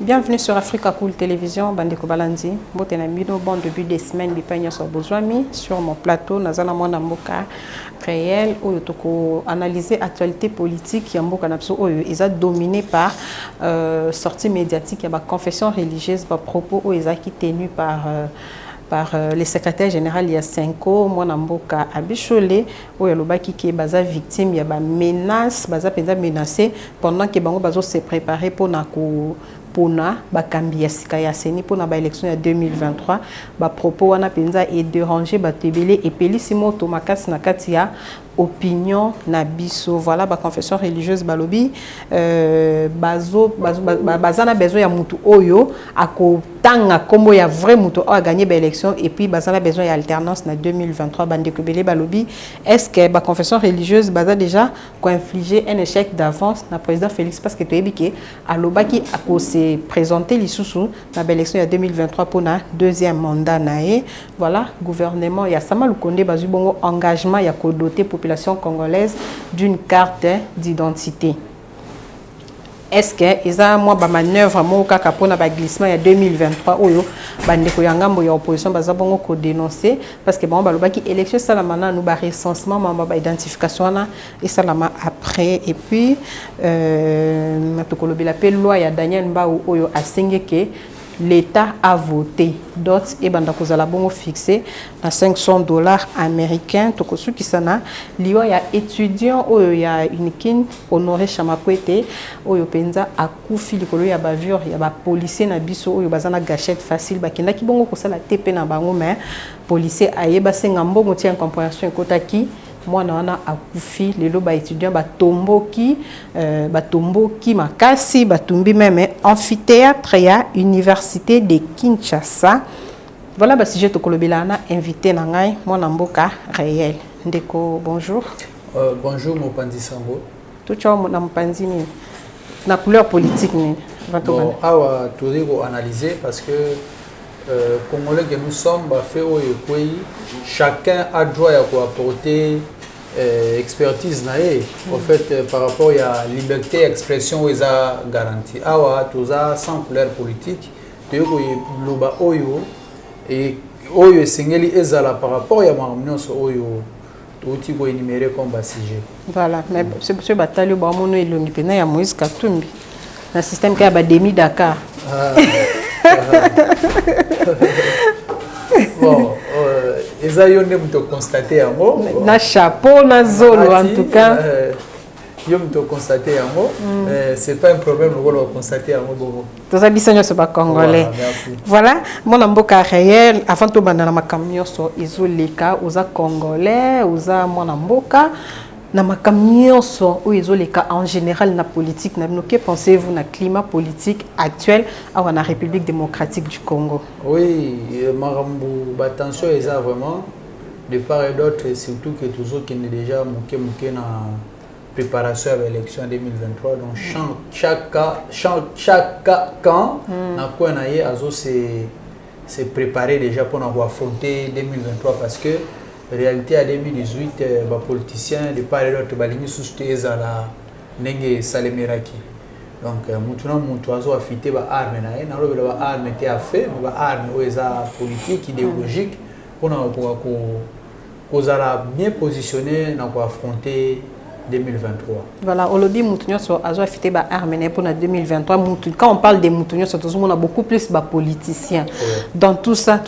Bienvenue sur Africa Cool Télévision, Bandeko Balandi. Botenamino, bon début des semaines, bipanya sur Bozwami. Sur mon plateau, Nazana Mwana Mboka réel, où toko analyser l'actualité politique, Yamboka Napso, où ils sont dominés par sortie médiatique, il y a confession religieuse, propos où ils sont tenus par le secrétaire général Yasenko, Mwana Mboka Abichole, où il y a qui est baza victime, il y a menace, baza penza menacé pendant que bango bazo se préparer pour nako pona bakambi ya sika ya seni pona ba élection ya 2023 ba propos wana penza et déranger ba tebele et pelisimo to makasi na kati ya opinion na biso. Voilà ba confession religieuse balobi bazana besoin ya mutu oyo akotanga kombo ya vrai mutu a gagné ba élection et puis bazana besoin ya alternance na 2023 bandeko bele balobi. Est-ce que ba confession religieuse baza déjà ko infliger un échec d'avance na président Félix parce que toyebike alobaki akose présenter l'issoussou na l'élection de 2023 pour na deuxième mandat nae. Voilà, gouvernement ya Sama Lukonde bazu bongo engagement ya ko doter population congolaise d'une carte d'identité. Est-ce que eza moi ba manœuvre mo kaka pona ba glissement ya 2023 oyo bandeko ya ngambo ya opposition baza bongo ko dénoncer parce que bon balobaki élection salama na nous ba recensement ba identification na et salama après et puis matokolobi la loi ya Daniel Mbao oyo asengeke l'État a voté d'autres et banda kozala bongo fixé à $500 américains tokosuki sana liwa ya étudiant oyo ya unikin honoré Chamakwete oyo penza akufi likolo ya bavure ya ba policier na biso oyo bazana gâchette facile bakenda ki bongo kosala TP na bango mais policier ayeba senga mbongo tia compréhension ekotaki mwana wana akufi lelo ba étudiant batomboki makasi batumbi même amphithéâtre ya université de Kinshasa. Voilà ba sujet to kolobela na invité na ngai mwana mboka réel. Ndeko bonjour. Bonjour Mopanzi Sango. Tout ça na Mopanzi ni na couleur politique ni. Bon, awa tout analyser parce que Congolais que nous sommes, chacun a droit à apporter expertise en fait par rapport à la liberté d'expression ils a garanti. Awa tout ça sans couleur politique, tu es loba oyo et oyo singeli ezala par rapport à ma sur oyo tout ko énumérer comme sujet. Voilà, mais c'est bataille ba mono elongi pena ya Moïse Katumbi. Na système ka ba demi Dakar. Bon, ils ont constaté un mot. Na chapeau, na zolo en tout cas. Ils ont constaté un mot. C'est pas un problème de constater un mot. Tous les habitants ne sont pas congolais. Voilà, mon amboka réel. Avant tout, bandana makamio so izoleka, uza congolais, uza mon amboka. Na makamio so ou izoleka en général na politique. Na que pensez-vous na climat politique actuel à la République démocratique du Congo? Oui, marambu attention est vraiment de part et d'autre, surtout que tous autres qui sont déjà mouké na préparation à l'élection 2023. Donc chaque camp na quoi na yé azo se préparer déjà pour affronter 2023 parce que en réalité, en 2018, les politiciens de part et d'autre, les lignes souscrites à la Nenge Salemeraki. Donc, maintenant, mon oiseau a fité les armes. Les armes étaient à fait, mais les armes politiques, idéologiques, pour bien positionner pour affronter 2023. Voilà, on le dit, Moutounios a fité les armes pour 2023. Quand on parle de Moutounios, on a beaucoup plus de politiciens. Dans tout ça,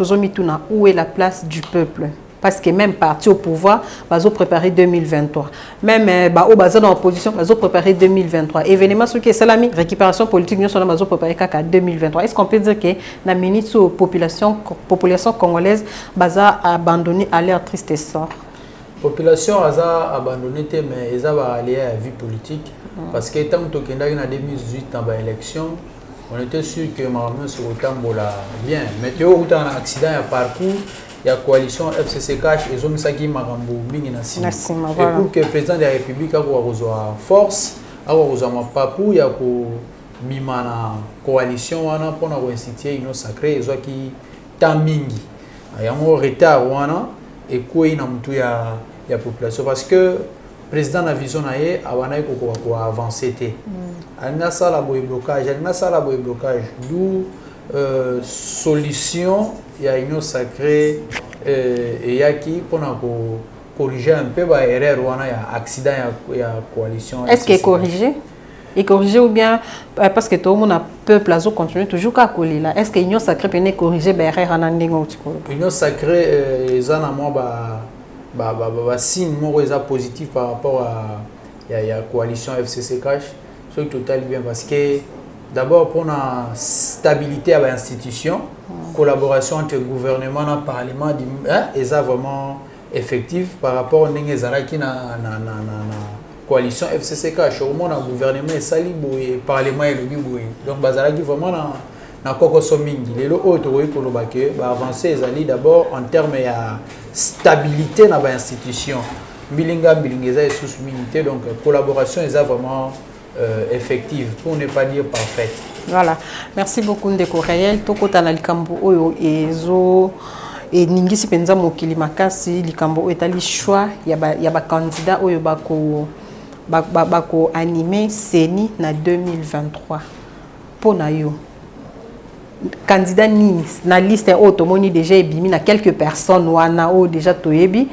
où est la place du peuple? Parce que même parti au pouvoir, ils ont préparé 2023. Même au bazar dans l'opposition, ils ont préparé 2023. Événement sur qui est salami, récupération politique, nous sommes préparé 2023. Est-ce qu'on peut dire que la ministre de population congolaise a abandonné à leur triste sort? La population a abandonné, mais ils ont allié à la vie politique. Parce que tant que en 2018 dans l'élection, on était sûr que Maramou se retombe bien. Mais il y a eu un accident, un parcours. Il y a coalition FCC Cash et Zomisaki Marambo Mingi Nassima. Et pour que le président de la République ait force, ait papou, il y a une coalition pour instituer une sacrée qui tamingi. Il y a un retard et quoi il y a la population parce que le président na vision na ye abana ko avancer té alina sala boy blocage d'où solution ya union sacrée et yaki pona ko corriger un peu ba erreur wana ya accident ya coalition. Est-ce qu'il est corrigé? Et corriger ou bien parce que tout le monde a peuple à continuer toujours qu'à coller là. Est-ce que l'union sacrée peut corriger erreur en andingo? L'union sacrée ils en a moi signe moi positif par rapport à la coalition FCC Cash. C'est total bien parce que d'abord pour la stabilité à l'institution, collaboration entre le gouvernement et le parlement, ils sont vraiment effectif par rapport à n'engezaraki na coalition FCC Cash. Au moins le gouvernement est sali boye, parlement est le boye. Donc bazaraki vraiment na kokoso mingi. Lelo auto oui pour le baquer, ba avancer ezali d'abord en termes de stabilité dans l'institution. Bilinga bilingeza et sous minité, donc collaboration est vraiment effective pour ne pas dire parfaite. Voilà. Merci beaucoup Ndeko Réel. Toko tanalikambo oyo ezo et ningisi penza mokili makasi likambo etali choix ya ba candidat oyo bako animé CENI na 2023 pona yo candidat ni na liste automoni déjà ebimi na quelques personnes wana o déjà toyebi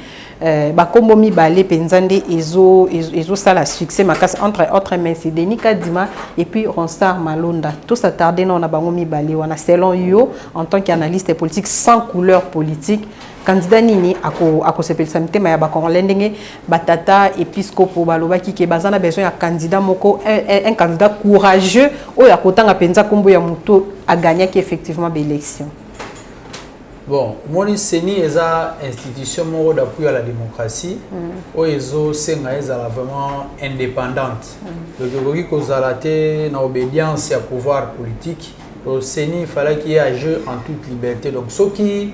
bakombo mibale penzande ezo sala succès makasi entre autres mais c'est Denis Kadima et puis Ronsard Malonda tout ça tardé na bango mibale wana selon yo en tant qu'analyste politique sans couleur politique candidat nini ako sepelisa mitema ya bakongolais ndenge batata episcopo balobaki ke bazana besoin ya candidat moko un candidat courageux oyo akotanga penza kombo ya muto a gagné qui effectivement l'élection. Bon, moni CENI est une institution d'appui à la démocratie où ils sont vraiment indépendante. Donc il faut une obédience à pouvoir politique. Donc CENI il fallait qu'il y ait un jeu en toute liberté. Donc ceux qui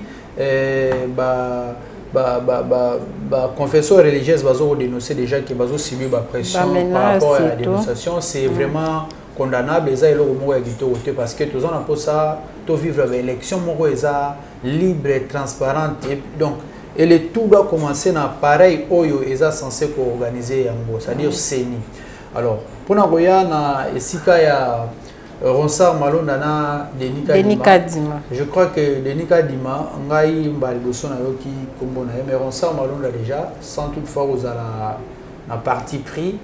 confesseurs religieuse bazo dénoncer déjà que bazo subir la pression par rapport à la dénonciation, c'est vraiment condamnable. Et parce que tous on a ça, tout vivre l'élection libre et transparente. Et donc, et le tout doit commencer dans pareil oyo eza censé organiser yango, c'est-à-dire CENI. Alors, pour na goya na esika ya Ronsard Malonda na Denis Kadima. Je crois que Denis Kadima ngai mbaliboso na yoki kombo na mais Ronsard Malonda déjà sans toutefois aux la partie pris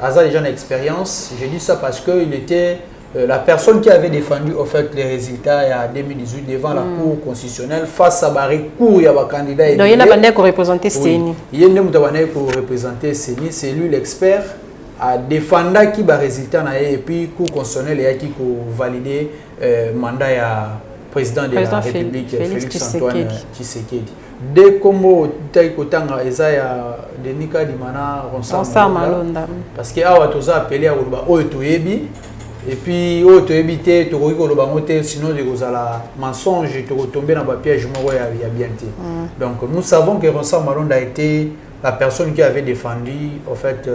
Aza déjà une expérience. Je dis ça parce qu'il était la personne qui avait défendu en fait les résultats en 2018 devant la Cour constitutionnelle face à Barry Cour, il y a un candidat. Donc il y a un pour représenter CENI. Il y a un pour représenter CENI, c'est lui l'expert à défendre qui va résultat et puis Cour constitutionnelle qui valider mandat à président de la République Félix Antoine Tshisekedi. Dès comme Taïkotanga Ezaya Denis Kadima Ronsard Malonda parce que awa toza appelé à Otoyebi et puis Otoyebité to koloba moté sinon de kozala mensonge to tomber dans piège moko ya bien té. Donc nous savons que Ronsard Malonda a été la personne qui avait défendu en fait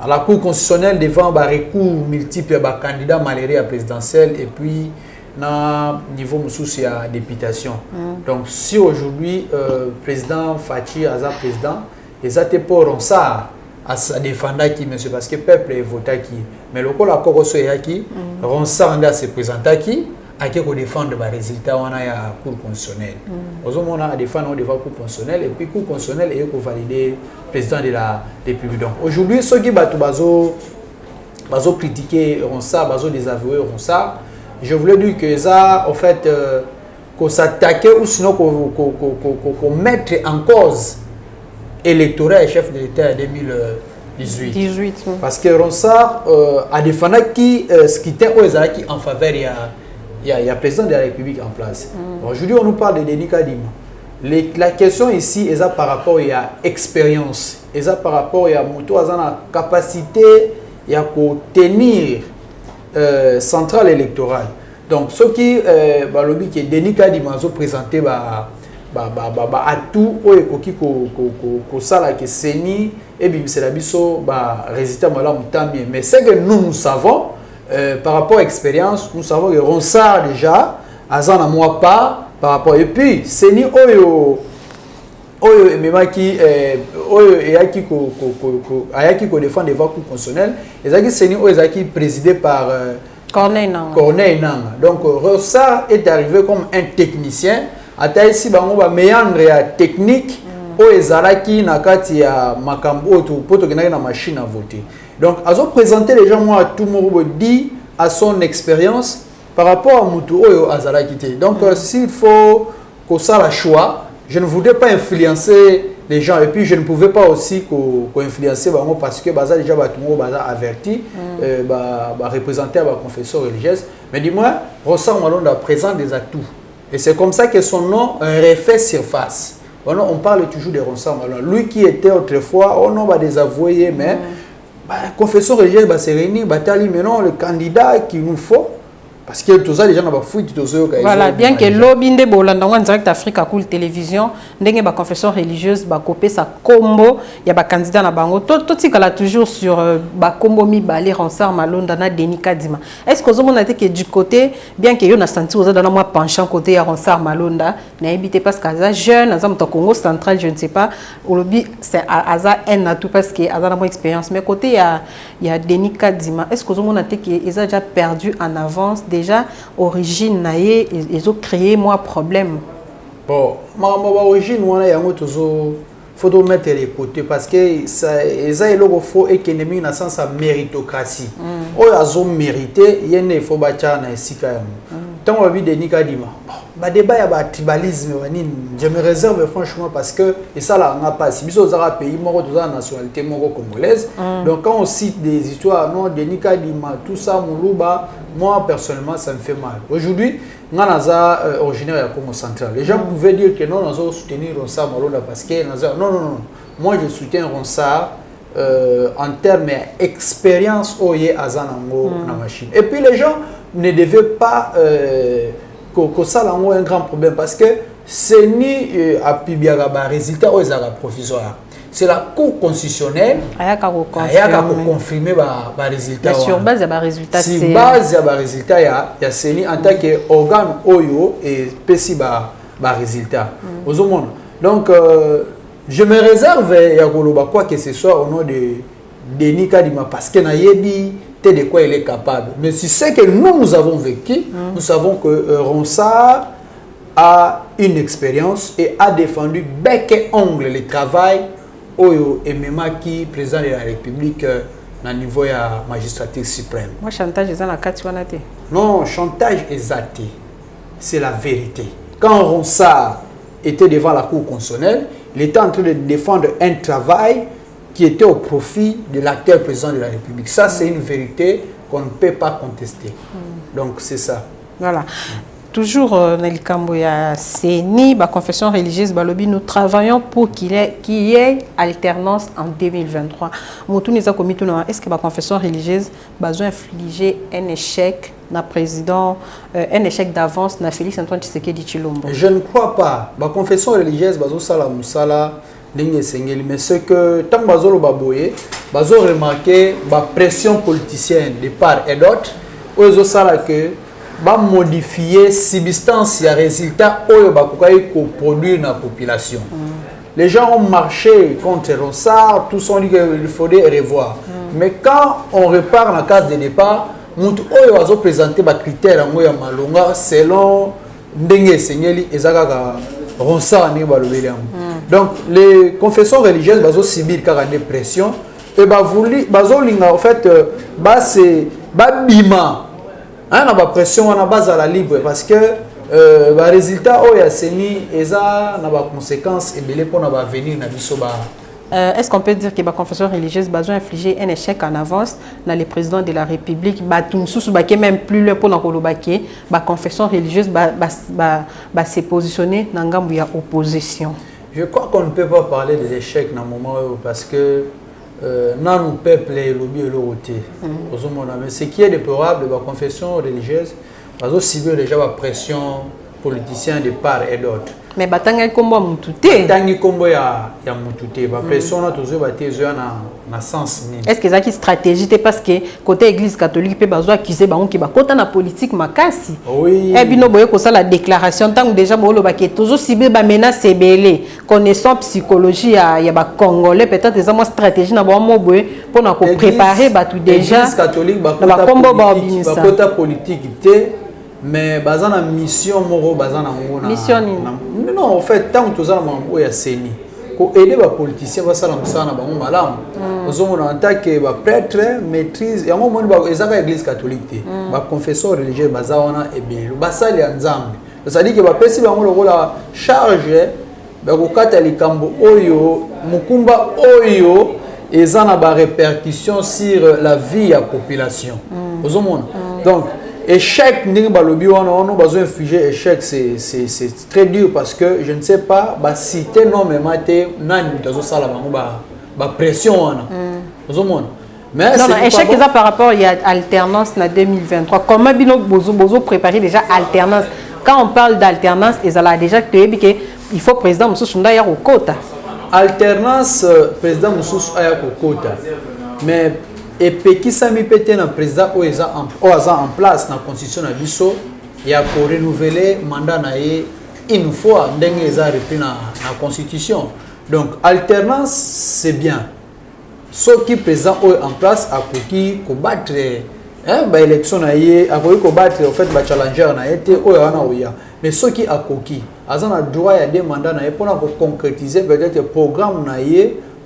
à la Cour constitutionnelle devant des recours multiples à candidats malheureux à présidentielle et puis na niveau souci à députation. Donc si aujourd'hui président Fachi Aza président les até pour Ronsard à sa défendre qui monsieur parce que peuple est voté qui mais le col accord so yaki Ronsard nda se présenter qui a qui défendre les résultats on a à Cour constitutionnelle. On a défendre devant Cour constitutionnelle et puis Cour constitutionnelle et ko valider président de la République. Donc aujourd'hui ceux qui bato bazo critiquer Ronsard bazo désavouer Ronsard. Je voulais dire que ça, en fait, qu'on s'attaquait ou sinon qu'on mette en cause l'électorat et chef de l'État en 2018. Parce que Ronsard a défendu ce qui était en faveur il y a président de la République en place. Aujourd'hui, on nous parle de Denis Kadima. La question ici est par rapport à l'expérience, est par rapport à la capacité à tenir centrale électorale. Donc ce qui balobi que Denis Kadima a présenté à tout ko sala que CENI et bien c'est la biso résultat malamu tant bien mais c'est que nous savons par rapport à l'expérience nous savons que Ronsard déjà azana moi pas par rapport et puis CENI oyo ememaki oyo eyaki ko défendre devant cour constitutionnelle ezaki CENI oyo ezaki présidé par Corneille Nangaa. Donc Ronsard est arrivé comme un technicien ata ici bango ba méandre ya technique oyo ezalaki na kati ya makambo oyo poto kenaki na machine à voter. Donc azo présenter les gens moi tout monde dit à son expérience par rapport à mutu oyo azalaki te. Donc s'il faut que ça la choix, je ne voudrais pas influencer les gens et puis je ne pouvais pas aussi influencer parce que baza déjà ba tout monde baza averti représenter la confession religieuse. Mais dis-moi, Ronsard Malonda présente des atouts et c'est comme ça que son nom refait surface. On parle toujours de Ronsard Malonda. Lui qui était autrefois, on va désavouer, mais la confession religieuse va se réunir, batali maintenant le candidat qu'il nous faut. Parce que tout ça, les gens n'ont pas fouillé tout ça. Voilà, bien que l'obinde bolanda en direct Afrique à cool télévision, n'engé ba confession religieuse ba copé sa combo, il y a ba candidat na bango. Tout ce qu'elle a toujours sur ba combo mi balé Ronsard Malonda na Denis Kadima. Est-ce que vous avez que du côté, bien que yo na senti vous dans moi penchant côté à Ronsard Malonda, n'a habité parce qu'Aza jeune, Aza au Congo central, je ne sais pas, au lobby c'est Aza un atout parce que Aza na moins expérience. Mais côté il y a Denis Kadima. Est-ce que vous avez que ils ont déjà perdu en avance? Déjà origine naie ils ont créé moi problème. Bon, ma origine moi yango toujours faut mettre les côtés parce que ça est le faut et qu'il y a un sens à méritocratie. Oh ils ont mérité il y a il faut bâtir na esika yango. Tant on vit de Nikadima. Bah débat ya ba tribalisme je me réserve franchement parce que et ça là on a pas si biso za pays moko to za nationalité moko congolaise. Donc quand on cite des histoires non de Nikadima tout ça Muluba moi personnellement ça me fait mal. Aujourd'hui nganaza originaire ya Congo central. Les gens pouvaient dire que non nous allons soutenir Ronsard Malonda parce que non moi je soutiens Ronsard en termes d'expérience oye azanango na machine. Et puis les gens ne devaient pas que ça a un grand problème parce que c'est ni à Pibiagaba résultat aux provisoire. C'est la Cour constitutionnelle qui a confirmé les résultats. Sur base de résultats. Sur base de résultats, il y a CENI en tant qu'organe OYO et PECI résultats. Donc, je me réserve quoi que ce soit au nom de Denis Kadima parce que de quoi il est capable. Mais si c'est que nous avons vécu, nous savons que Ronsard a une expérience et a défendu bec et ongle le travail Oyo et Memaki, président de la République, au niveau de la magistrature suprême. Moi, chantage est dans la carte. Non, chantage est zaté. C'est la vérité. Quand Ronsard était devant la Cour constitutionnelle, il était en train de défendre un travail qui était au profit de l'actuel président de la République. Ça, c'est une vérité qu'on ne peut pas contester. Donc, c'est ça. Voilà. Toujours dans le Camboya, CENI, la confession religieuse, Balobi, nous travaillons pour qu'il y ait alternance en 2023. Est-ce que la confession religieuse a infligé un échec na président, un échec d'avance na Félix Antoine Tshisekedi Tshilombo? Je ne crois pas. La confession religieuse, mais ce que tant que vous avez remarqué la pression politicienne de part et d'autre, vous avez modifier substance et résultat pour produire dans la population. Les gens ont marché contre Ronsard, tous ont dit qu'il faudrait revoir. Mais quand on repart dans la case de départ, nous avons présenté des critères selon Ndenge Sengeli et Ronsard. Donc les confessions religieuses vont subir des pressions et en fait c'est bima. On a la pression on a base à la libre parce que le résultat où il y a CENI et ça n'a pas conséquences et belé pour venir na bisoba. Est-ce qu'on peut dire que la confession religieuse a infligé un échec en avance dans le président de la République, même plus loin pour la confession religieuse va se positionner dans la opposition? Je crois qu'on ne peut pas parler de l'échec dans le moment parce que non, le peuple est lobby et l'autorité. Mais ce qui est déplorable, la confession religieuse, parce que déjà la pression politicienne de part et d'autre. mais batanga kombo mutu te tangi kombo ya mutu te ba pression na tozo ba te zo na sens ni est-ce que ça qui stratégie te parce que côté église catholique pe bazo accuser bango ki ba kota na politique makasi oui et bino boye ko ça la déclaration tant déjà bolo ba ke tozo cible ba menace belé connaissant psychologie ya ba congolais peut-être des mo stratégie na ba mo boye pour na ko préparer ba tout déjà église catholique ba kota politique te mais bazana mission moro bazana ngona mission non en fait tant que tozana mambo ya seni ko aider ba politiciens ba sala musana ba ngo malamu ozomona en tant que ba prêtre maîtrise yango moni ba ezaka église catholique te ba confesseur religieux bazawana ebelo basali ya nzambe c'est-à-dire que ba pesi ba ngo lokola charge ba ko kata likambo oyo mukumba oyo ezana ba répercussions sur la vie ya population ozomona donc échec ndenge balobi wana on besoin infliger échec c'est très dur parce que je ne sais pas ba citer non mais maté nani mutazo sala bango ba pression wana ozomona mais non échec ça par rapport il y a alternance na 2023 comment bino bozo préparer déjà alternance quand on parle d'alternance et ça là déjà que il faut président Moussou Nda ya kokota alternance président Moussou aya kokota mais et qui s'est mis pété dans président oza en place dans la constitution na biso ya ko renouveler mandat na une fois ndenge eza repris na constitution donc alternance c'est bien ce qui président en place a qui combattre ba élection na a ko battre en fait ba challenger na été wana oya mais ce qui a coquille azana droit ya des mandats na pour concrétiser peut-être programme na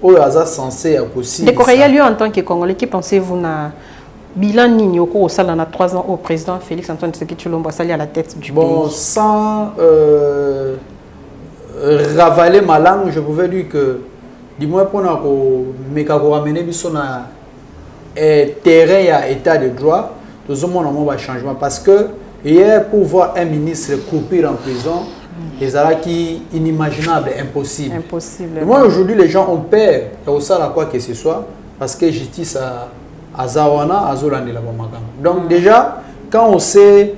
oyo aza censé à possible. Décoré lui en tant que Congolais, qui pensez-vous na bilan nini au cours ça dans 3 ans au président Félix Antoine Tshisekedi Tshilombo sali à la tête du pays. Bon, sans ravaler ma langue, je pouvais dire que du moins pour nous ramener biso na terrain ya état de droit, tout le monde a un changement parce que hier pour voir un ministre croupir en prison les qui inimaginable, impossible. Impossible. Et moi aujourd'hui les gens ont peur et ça à quoi que ce soit parce que justice à Zawana à Zolande la Bamagam. Donc déjà quand on sait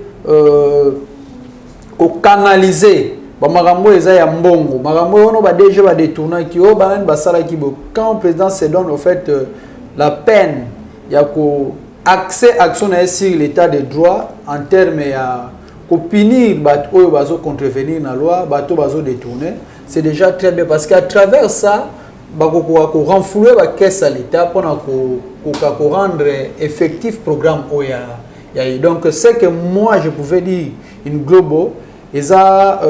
canaliser Bamagambo eza ya mbongo Magambo on va déjà va détourner qui au banan basala qui quand le président se donne au fait la peine il y a accès action sur l'état de droit en termes pour punir bato bazo contrevenir la loi bato bazo détourner c'est déjà très bien parce qu'à travers ça bako ko renflouer ba caisse à l'état pour ko rendre effectif programme oya donc c'est que moi je pouvais dire une global eza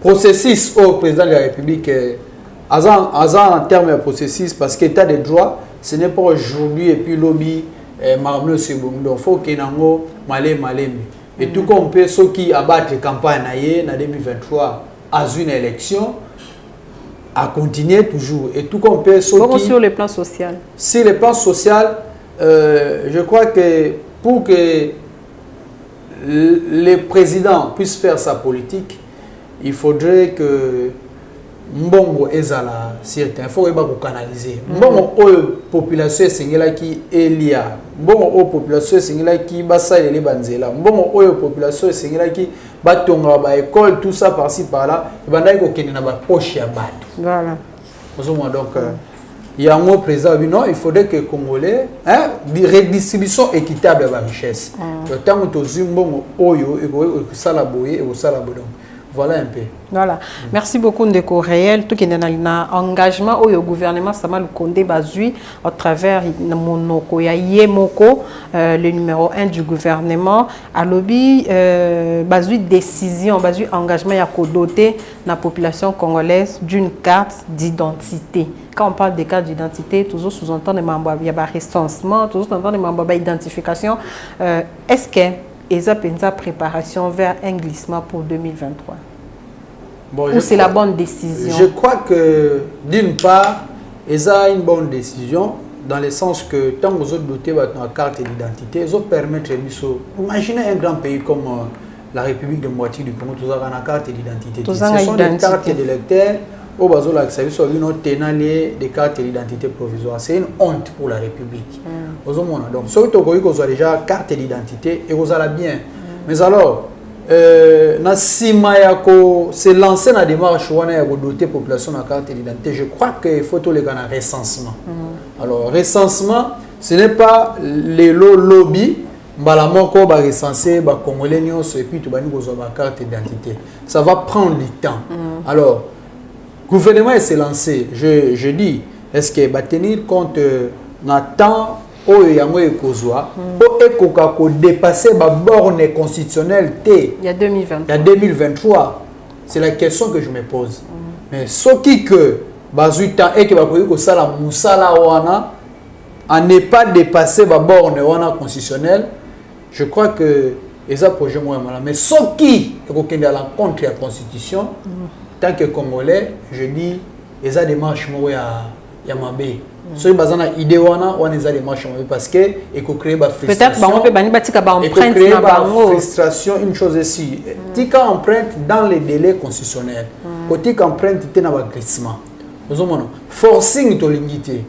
processus au président de la République en termes de processus parce que état de droit ce n'est pas aujourd'hui et puis lobby marmeux c'est bon donc faut que nango malé et tout comme peut ceux qui abattent la campagne en 2023 à une élection à continuer toujours et tout comme peut ceux qui sur le plan social sur le plan social je crois que pour que le président puisse faire sa politique il faudrait que mbongo ezala certain faut ba ko canaliser mbongo oyo population sengela ki elia mbongo oyo population sengela ki basalele banzela mbongo oyo population sengela ki batonga ba école tout ça par-ci par-là bandai ko kende na ba poche ya bato voilà donc il y a un président non il faudrait que Congolais redistribution équitable de la richesse le temps où to zimbongo oyo e ko sala boye e ko sala bodon. Voilà un peu. Voilà. Merci beaucoup Ndeko Réel. Tout qui est dans engagement au gouvernement Samal Kondé Bazui à travers Monoko Yemoko, le numéro 1 du gouvernement. À lobby Bazui décision, Bazui engagement à doter la population congolaise d'une carte d'identité. Quand on parle de carte d'identité, toujours sous-entend des membres, il y a un recensement, toujours sous-entend des membres d'identification. Est-ce que ils ont une préparation vers un glissement pour 2023 bon, ou c'est la bonne décision? Je crois que d'une part, ils ont une bonne décision dans le sens que tant que vous êtes doté de votre carte d'identité, ils ont permettre de imaginez un grand pays comme la République démocratique du Congo, tous ont une carte d'identité. Ce sont des cartes d'électeurs au bas de la service des cartes d'identité provisoire. C'est une honte pour la République. Donc, ceux qui ont déjà carte d'identité et vous allez bien. Mais alors, na sima ya ko se lancer na démarche wana ya ko doter population na carte d'identité. Je crois que faut tout les gana recensement. Alors recensement ce n'est pas les lobby mbala moko ba recenser ba congolais nyonso et puis to bani kozwa ba carte d'identité. Ça va prendre du temps. Alors gouvernement est se lancer. Je dis est-ce que va tenir compte na temps oyo yango ekozwa po ekoka ko dépasser ba borne constitutionnelle T. Il y a 2023. Il y a 2023. C'est la question que je me pose. Mais ce qui que bazuta et que ba koyi ko sala musala wana à ne pas dépasser ba borne wana constitutionnelle, je crois que eza projet moi mala. Mais ce qui est à l'encontre de la constitution, tant que congolais, je dis eza démarche mo ya mabe. So bazana idée wana eza démarche mabe parce que et ko créer ba frustration. Peut-être bango pe bani batika ba empreinte na bango. Frustration une chose ici. Tika empreinte dans les délais constitutionnels. Côté empreinte té na ba glissement. Ozomona forcing to limité.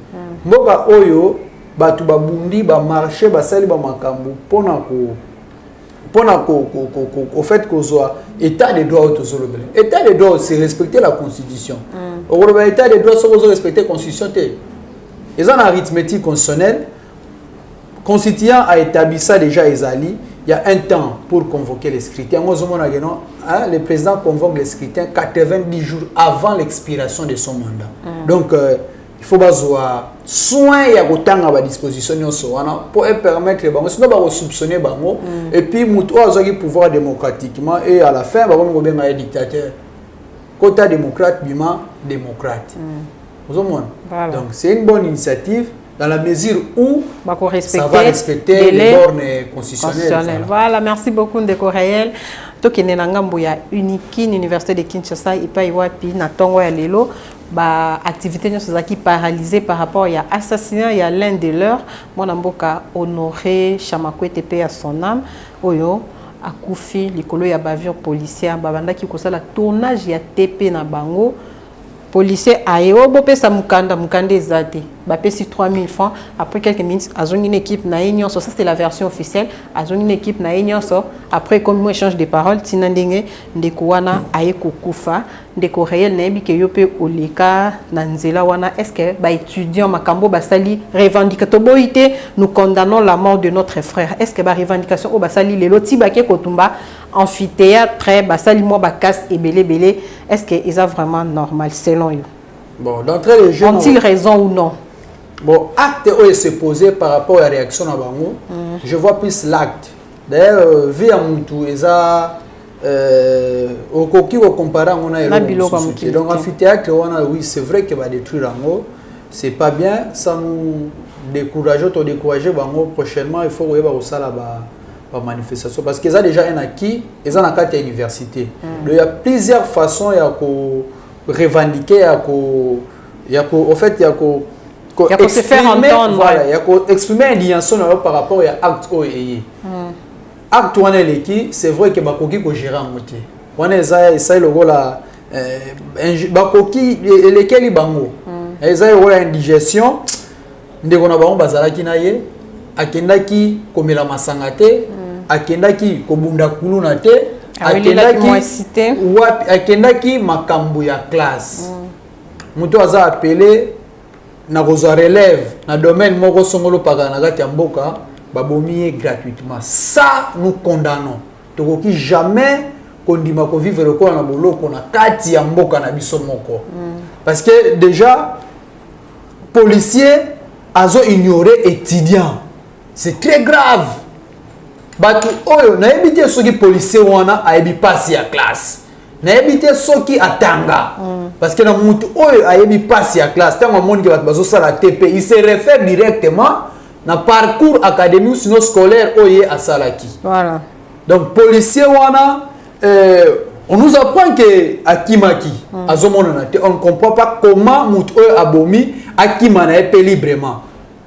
Mboka oyo batu babundi ba marché ba sali ba makambu pona au fait qu'on soit état de droit autosolobel. État de droit c'est respecter la constitution. Au état de droit c'est respecter la constitution. Ils ont une arithmétique constitutionnelle. Constituant a établi ça déjà Ezali. Il y a un temps pour convoquer les scrutins. Le président convoque les scrutins 90 jours avant l'expiration de son mandat. Donc il faut avoir soin et à la disposition pour permettre sinon on va soupçonner bango et puis muto azoki pouvoir démocratiquement et à la fin on va bien un dictateur quota démocrate bima démocrate. Voilà. Donc c'est une bonne initiative dans la mesure où ça va respecter les bornes constitutionnelles. Voilà, merci beaucoup Ndeko Réel. Tokene na ngambo ya Unikin Université de Kinshasa ipai wapi na tongo ya lelo ba activité nyonso zaki paralysée par rapport à assassinat ya l'un de leurs mwana mboka Honoré Chamakwete pe à son âme oyo akufi likolo ya bavure policière babandaki kosala tournage ya TP na bango policier ayo bopesa mukanda ezate bapesi 3000 francs après quelques minutes azongi une équipe na nyonso ça c'était la version officielle azongi une équipe na nyonso après comme moi échange de paroles tinandenge ndeko wana aye kokufa Ndeko Réel nayebi ke yo pe oleka na nzela wana est-ce que ba étudiant makambo basali revendicateur boité nous condamnons la mort de notre frère est-ce que ba revendication o basali lelo tibake kotumba amphithéâtre basali mo ba casse et belé est-ce que est vraiment normal selon eux? Bon, d'entrée les jeunes ont-ils raison ou non? Bon, acte est se posé par rapport à la réaction à Bango. Je vois plus l'acte. D'ailleurs, vu à Moutou, ils ont au coquille au comparant on a donc amphithéâtre oui c'est vrai que va détruire Bango, c'est pas bien, ça nous décourage ou décourager Bango prochainement il faut voir au ça là-bas manifestation parce qu'ils ont déjà un acquis, ils ont un cadre à l'université. Donc il y a plusieurs façons il y a revendiquer au fait il y a se faire entendre voilà il y a exprimer indignation par rapport à acte acte wana leki c'est vrai que bakoki ko gérer en moitié wana eza le rôle la bakoki lekeli bango eza le rôle indigestion ndeko na bango bazalaki na ye akendaki komela masanga te akendaki kobunda kuluna te akendaki makambo ya classe muto aza appelé na kozwa relève na domaine moko songolo paka na kati ya mboka babomié gratuitement. Ça nous condamnons. Tokoki jamais kondima ko vivre le corps na boloko na kati ya mboka na biso moko. Parce que déjà policier azo ignorer étudiant. C'est très grave. Batu oyo na ebité soki policier wana ayebi passe ya classe. Na ebité soki atanga. Parce que na mutu oyo ayebi passe ya classe tango moni ke batu bazo sala TP, il se réfère directement na parcours académique sinon scolaire oye à Salaki. Voilà. Donc policier wana on nous apprend que akimaki azomona on ne comprend pas comment mutu oyo abomi akimana epé librement.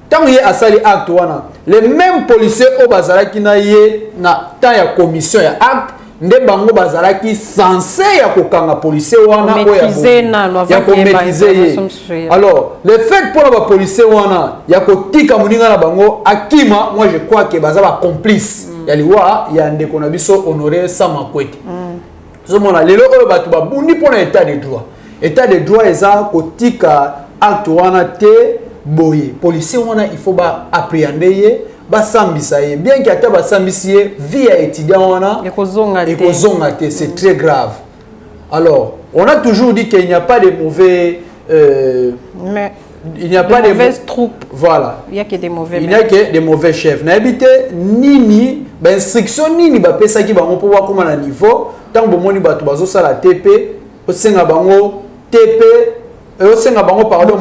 Tant y a sali acte wana les mêmes policiers au bazalaki na ye na temps ya commission ya acte nde bango bazalaki censé ya kokanga policier wana ya maîtriser. Alors le fait pour la policier wana ya kotika muninga na bango akima moi je crois que baza ba complice ya liwa ya ndeko na biso Honoré Samakwete zomona lelo oyo bato babundi pona état de droit. État de droit eza kotika acte wana te boye policier wana il faut ba appréhender ye ba sambisa ye bien que ata ba sambisi ye vie ya étudiant wana ekozonga te c'est très grave. Alors on a toujours dit qu'il n'y a pas de mauvais mais il n'y a pas de mauvaises troupes. Voilà. Il y a que des mauvais. Il n'y a que des mauvais chefs. Na habité nini ba instruction nini ba pesa ki bango pour voir comment na niveau tant bo moni bato bazo sala TP o senga bango TP o senga bango pardon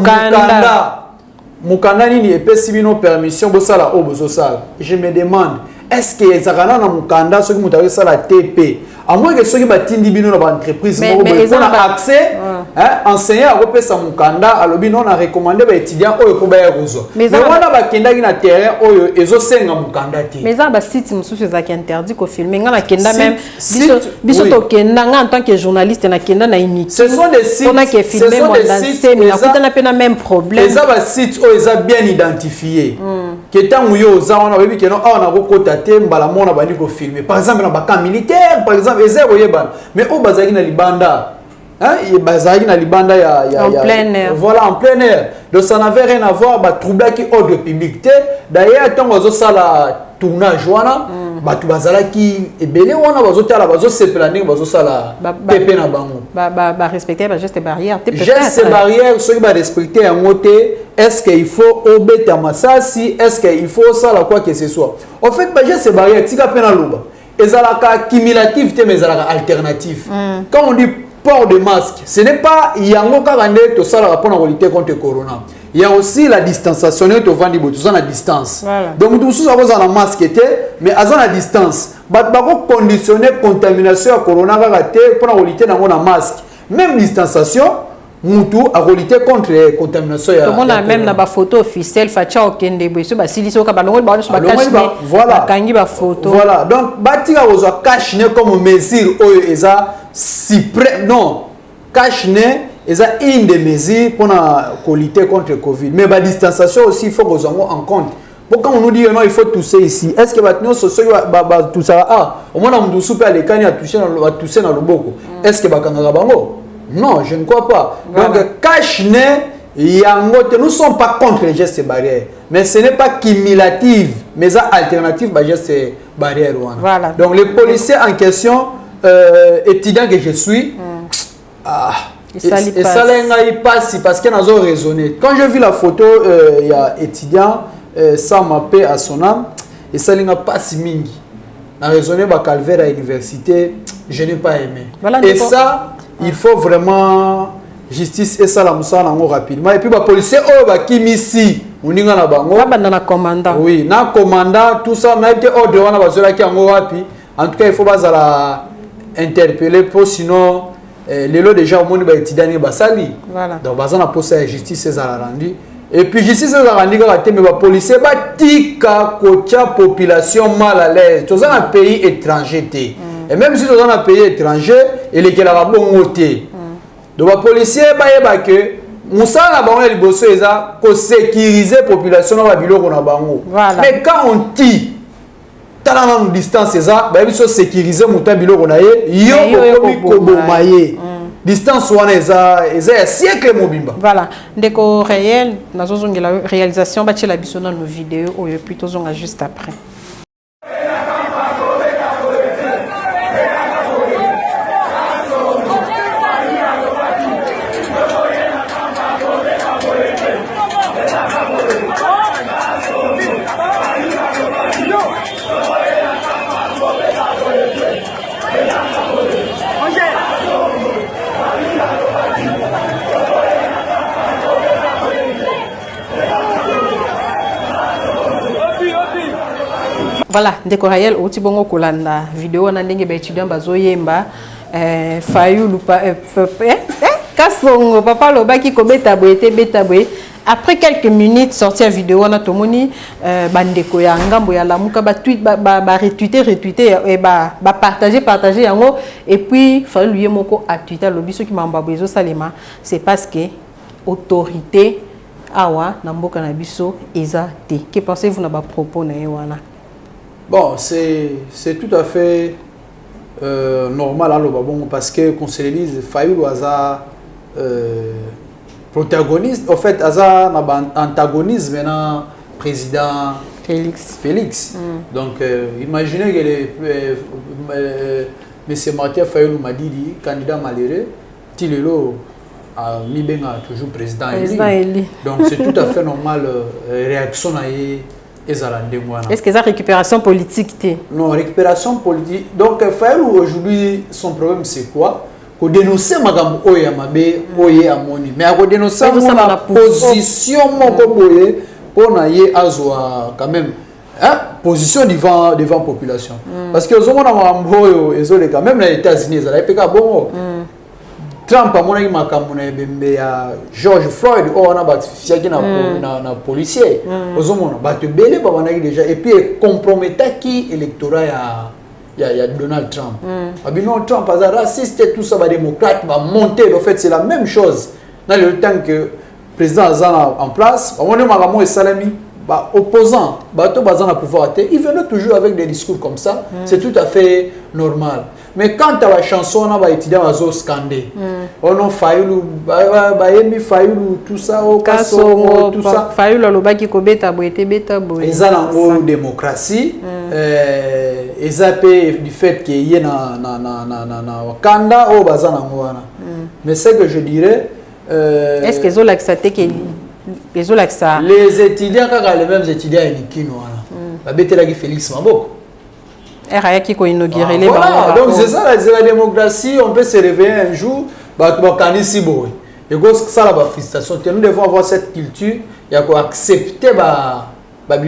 mukanda nini epesi bino permission bo sala o bozo sala. Je me demande est-ce que ezakana na mukanda soki mutawe sala TP à moins que soki batindi bino na ba entreprise mo bo na accès enseignant a repesa mukanda alobi non a recommandé ba étudiant oyo ko ba ya kozo mais wana ba kenda ki na terrain oyo ezo senga mukanda ti mais ça ba site mususu ezaki interdit ko filmer nga na kenda même biso to kenda nga en tant que journaliste na kenda na unité ce sont des sites on a que filmer moi dans ces mais na na pena même problème les ba sites oyo eza bien identifié que tant yo za wana webi que non on a rekota te mbala mona bandi ko filmer par exemple na ba camp militaire par exemple ezero yeba mais o bazaki na libanda il bazaki na libanda en plein air. Voilà en plein air donc ça n'avait rien à voir ba trouble qui ordre public d'ailleurs tant ozo sala tournage wana batu bazalaki ebele wana bazo tala bazo sepelaning bazo sala pepe na bango ba respecter ba geste barrière te geste barrière ceux qui ba respecter en moté est-ce qu'il faut obéter masasi est-ce qu'il faut sala quoi que ce soit en fait ba geste barrière tika pena loba ezalaka cumulatif te mais ezalaka alternatif quand on dit port de masque, ce n'est pas yango kakande to sala rapport à lutter contre corona. Il y a aussi la distanciation to vandi bo to na distance. Voilà. Donc tout ça ça na masque mais à la distance. Ba ko conditionner contamination à corona kakate pour lutter na masque. Même distanciation mutu a lutter contre contamination ya. Tout le monde a même na ba photo officielle facha okende bo so ba siliso ka ba longo ba so ba cache voilà kangi ba photo. Voilà. Donc batika ozo cache comme mesure oyo eza suprême non cache-nez est une des mesures pour lutter contre le Covid mais la distanciation aussi il faut qu'on en compte pourquoi on nous dit non il faut tousser ici est-ce que maintenant sociaux tout ça au moins on soupe à l'écran à tousser dans le boko est-ce que bakanga bango non je ne crois pas donc cache-nez nous ne sommes pas contre les gestes barrières mais ce n'est pas cumulatif mais ça alternative bah gestes barrières voilà donc les policiers en question étudiant que je suis et ça il passe parce qu'il a raisonné quand je vis la photo il y a étudiant ça m'a paix à son âme et ça n'a pas si mingi a raisonné ba calvaire à l'université je n'ai pas aimé voilà, et ça il faut vraiment justice et ça la moussa nango rapidement et puis ba policier oh ba kimisi uninga na bango na commandant oui na commandant tout ça na été ordre wana bazola ki yango wapi en tout cas il faut bazala interpeller pour sinon les lots déjà au monde ba étudiant ba sali voilà donc bazana poste la justice c'est la rendu et puis justice c'est la rendu ka te mais ba policier ba tika kocha population mal à l'aise tous dans un pays étranger et même si dans un pays étranger et les kela ba bongo te donc ba policier ba yeba que musala bango ya liboso eza ko sécuriser population na ba biloko na bango mais quand on tire tala na distance eza ba biso sécuriser muta biloko na ye yo ko bomaye distance wana eza ya siècle mobimba voilà ndeko réel nazozongela réalisation ba tshela biso na no vidéo oyo plutôt zonga juste après. Voilà, ndeko réel oti bongo kolanda vidéo na ndenge ba étudiant bazoyemba fayulu kasongo papa lobaki ko beta boye après quelques minutes sorti la vidéo na tomoni bandeko ya ngambo ya lamuka ba tweet ba retweeter et ba partager yango et puis fayulu yemoko a tweeter lobiso ki mamba bozo salema c'est parce que autorité awa na mboka na biso eza te. Que pensez-vous na ba propos na yewana? Bon, c'est tout à fait normal à bon, parce que, qu'on se le dise, Fayoulou a protagoniste, en fait, a antagonisme maintenant, président Félix. Donc, imaginez que M. Mathieu Fayoulou m'a dit, candidat malheureux, Tilelo a mis toujours président élu. Donc, c'est tout à fait normal, réaction à est-ce que ça récupération politique? Non, récupération politique. Donc, Fayoulou, aujourd'hui, son problème, c'est quoi? Qu'on dénonce Magam Oyamabe, Oye Amoni. Mais à dénoncer la position, pour naïe Azoa, quand même, position devant la population. Parce que les hommes ils quand même les États-Unis, ils ont bon. Trump a monnaie George Floyd, on a battu na policier. Aux hommes on a battu belé déjà et puis compromettant qui électorat il y a Donald Trump. Abino Trump est raciste et tout ça, va démocrate va monter. En fait c'est la même chose. Dans le temps que le président Azana en place, on est Magamo et Salami. Opposants, pouvoir, ils venaient toujours avec des discours comme ça, c'est tout à fait normal. Mais quand tu as la chanson, on a étudié à scandé. On a Fayoulou, Fayoulou, tout ça, tout ça. Fayoulou, le qui beta beta boy. Ils ont la démocratie. Ils ont du fait qu'il y a na Wakanda ou bazana ngwana. Mais c'est que je dirais. Est-ce qu'ils ont l'accepté que les étudiants, les mêmes étudiants qui la bête Félix Maboko. Qui a inauguré les voilà, donc c'est ça la démocratie, on peut se réveiller un jour, et ça la frustration. Nous devons avoir cette culture, il y a accepter il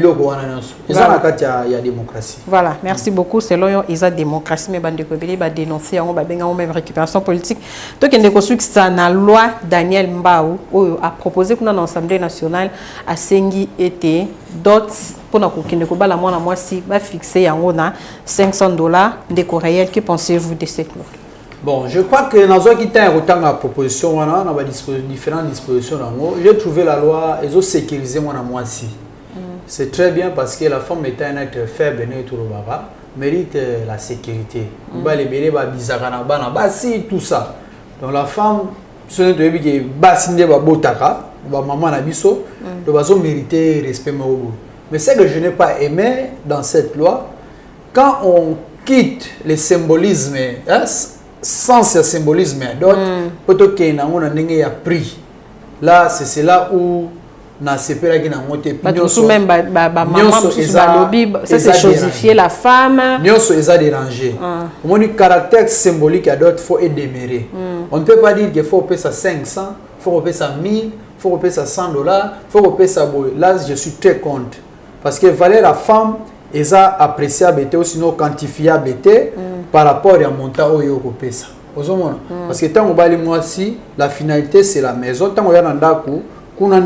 y a démocratie. Voilà, merci beaucoup. Selon il y a démocratie, mais il y a dénoncer, il y a même récupération politique. Donc, il y a la loi Daniel Mbao a proposé que l'Assemblée nationale a sengi été d'autres pour la moi si va fixer $500 de réel. Que pensez-vous de cette loi? Bon, je crois que dans la proposition, on a différentes dispositions. J'ai trouvé la loi, ils ont sécurisé moi aussi. C'est très bien parce que la femme étant un être faible, mérite la sécurité. Tout ça. Donc la femme, ce n'est pas maman nabiso, doit mériter respect. Mais ce que je n'ai pas aimé dans cette loi, quand on quitte le symbolisme, sans ce symbolisme, d'autres, peut-être qu'il y a un prix. Là, c'est là où na sepela qui na monté tout même maman ça c'est chosifier la femme nyoso eza dérangé mon caractère symbolique à d'autres faut être déméré. On ne peut pas dire qu'il faut payer ça 500, faut payer ça 1000, faut payer ça $100, faut payer ça boy. Là je suis très contre parce que valeur la femme eza appréciable et aussi non quantifiable par rapport à montant au yo ko pesa parce que tant on bali moi si la finalité c'est la maison tant on y a ndako on a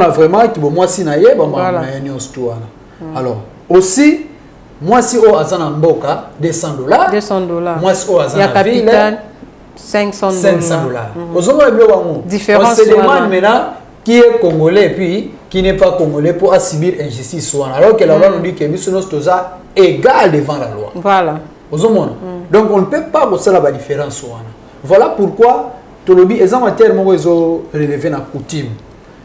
vraiment qui moi si naie alors aussi moi si au azana mboka $200 moi si au azana ville $500 différence. On se demande maintenant qui est congolais et puis qui n'est pas congolais pour subir injustice alors que la loi nous dit que nous sommes tous égaux devant la loi. Voilà. Donc on ne peut pas voir la différence. Voilà pourquoi Tolobi est en termes où ils ont relevé la coutume.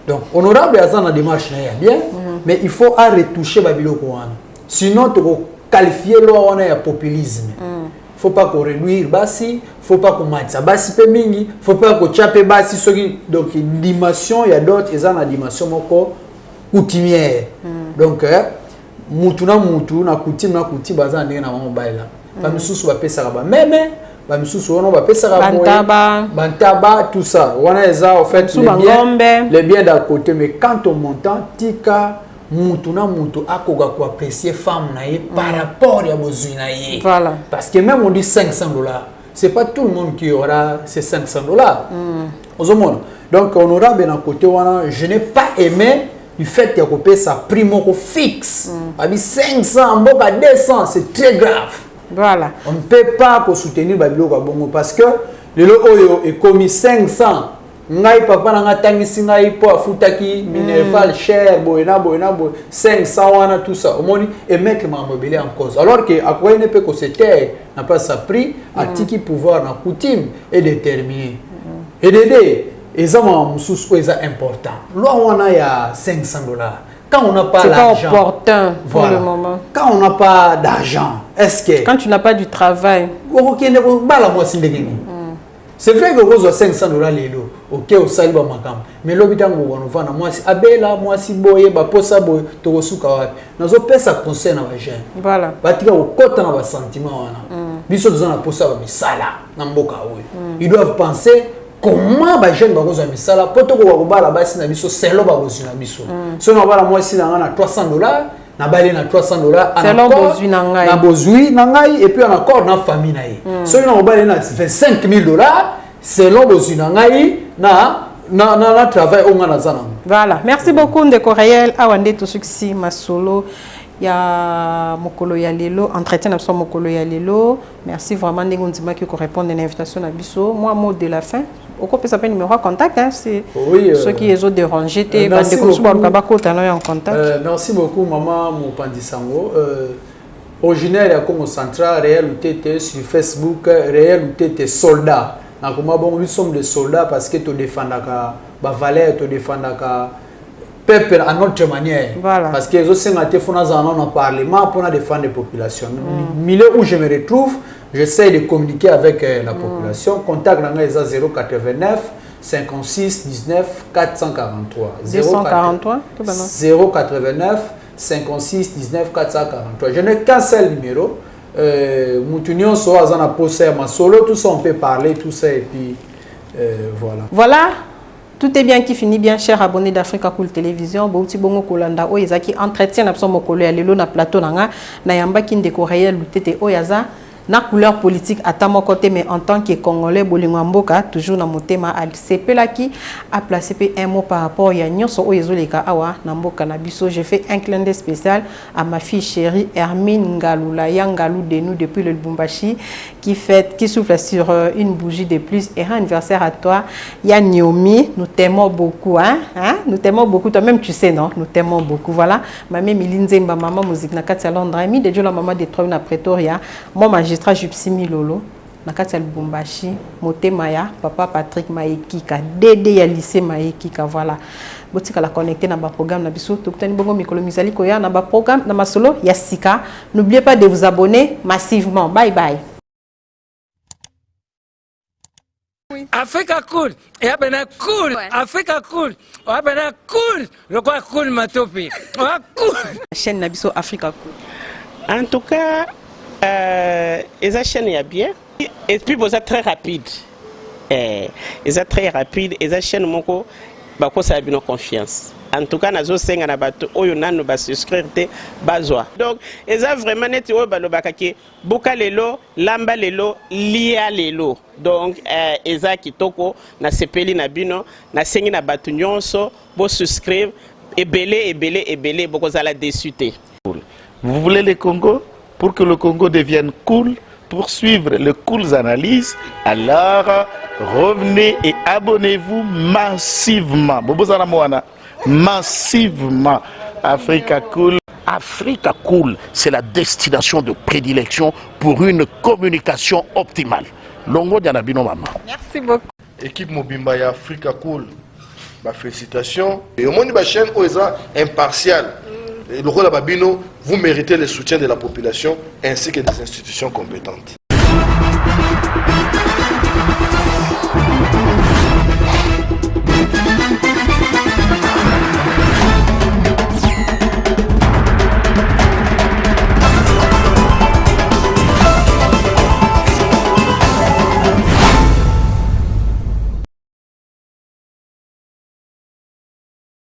Donc, honorable est dans la démarche bien, mais il faut retoucher Babilo Kouana. Sinon, tu peux qualifier l'eau de populisme. Il ne faut pas qu'on réduise Bassi, il ne faut pas qu'on mette ça Bassi Pemingi, il ne faut pas qu'on chape Bassi. Donc, dimension, il y a d'autres, ils ont la dimension coutumière. Donc, Moutuna, coutume, bazan, il y a un mobile. Pas sous va payer ça. Mais, Bantaba, tout ça. On a en fait les biens d'à côté, mais quand on monte, tika mutuna mutu akoga ko apprécier femme naie par rapport à besoin naie. Voilà. Parce que même on dit $500, c'est pas tout le monde qui aura ces $500. Donc honorable d'un côté, je n'ai pas aimé du fait qu'il y a coupé sa primo fixe. Abi 500, mboka 200, c'est très grave. Voilà. On ne peut pas soutenir Babilo Kabongo parce que le Oyo est commis 500 ngai papa na ngatangisi ngai po afutaki minerval cher boyena 500 wana tout ça omoni et mettre mamobele en cause alors que akoye ne peut que c'était n'a pas sa prix atiki pouvoir na coutume et déterminer et d'aider ezama mususu eza important loi wana ya $500 quand on n'a pas l'argent c'est pas opportun pour le moment quand on n'a pas d'argent est-ce que quand tu n'as pas du travail okende ko bala mwasi ndengeni c'est vrai que vous avez $500 lelo ok au saliba makam mais l'hôpital ngo wana na mwasi abela mwasi boye ba posa boye to kosuka wapi nazo pesa conseil na ba jeune voilà batika okota na ba sentiment wana biso tozana posa ba misala na mboka oyo ils doivent penser comment ba jeune ba koza misala poto ko bakobala basi na biso selo ba kozina biso so na bala mwasi na ngana $300 na balé na $300 selon bozui na ngai na bozui na ngai et puis en accord na famille na ye so na balé na $25,000 selon bozui na ngai na travail on ngana zana voilà merci beaucoup Ndeko Réel awande to succès masolo ya mokolo ya lelo entretien na so mokolo ya lelo merci vraiment ndenge ndima ki ko répondre à l'invitation na biso moi mot de la fin oko pesa pe numéro contact hein c'est ceux qui les ont dérangé te bande ko so ba ko tano en contact merci beaucoup maman Mopandisango originaire ya Congo Central Réel Utete sur Facebook Réel Utete soldat na kuma bon nous sommes des soldats parce que to défendaka ba valeur to défendaka peuple à notre manière voilà. Parce que les sénateurs font dans le parlement pour défendre les populations milieu où je me retrouve j'essaie de communiquer avec la population contact dans les 089 56 19 443 089 56 19 443 je n'ai qu'un seul numéro Moutunion soit dans la poste ma solo tout ça on peut parler tout ça et puis voilà tout est bien qui finit bien, chers abonnés d'Africa Cool Télévision. Bouti bongo kolanda oyazaki entretien na somo kolo ya lelo na plateau nanga na yamba ki Ndeko Réel Utete oyaza na couleur politique à mon côté mais en tant que Congolais bolingo mboka toujours na motema al sepelaki a placé un mot par rapport ya nyonso oyezoleka awa na mboka na biso. Je fais un clin d'œil spécial à ma fille chérie Hermine Ngalula Yangalou de nous depuis le Lubumbashi qui souffle sur une bougie de plus et un anniversaire à toi ya Niomi, nous t'aimons beaucoup nous t'aimons beaucoup toi même tu sais non nous t'aimons beaucoup voilà maman Milinzemba maman musique na Katia Londres ami de la maman de Troy na Pretoria moi magistrat Jupsimi Lolo na Katia Lubumbashi Motemaya papa Patrick Maekika Dede ya lycée Maekika voilà botika la connecter na ba programme na biso tokutani bongo mikolo mizali koya na ba programme na masolo ya sika n'oubliez pas de vous abonner massivement bye bye. Africa Cool, et abena cool, Africa Cool, abena cool, le quoi cool matopi, cool. Chaîne Nabiso Africa Cool. En tout cas, les chaînes y a bien, et puis vous êtes très rapide, ils êtes très rapide, et les chaînes moko, bako ça a bien confiance. En tout cas, nazo senga na bato oyo nanu ba souscrire te bazwa. Donc, eza vraiment neti oyo balobaka ke buka lelo, lamba lelo, lia lelo. Donc, eza kitoko na sepeli na bino, na sengi na bato nyonso bo souscrire ebele boko zala dessus te. Vous voulez le Congo pour que le Congo devienne cool, pour suivre les cool analyses, alors revenez et abonnez-vous massivement. Bobozana Moana. Massivement. Africa Cool. Africa Cool, c'est la destination de prédilection pour une communication optimale. Longo Dianabino Mama. Merci beaucoup. Équipe Mobimba et Africa Cool. Bah, félicitations. Et au monde de la chaîne, impartial. Et le rôle de Babino, vous méritez le soutien de la population ainsi que des institutions compétentes.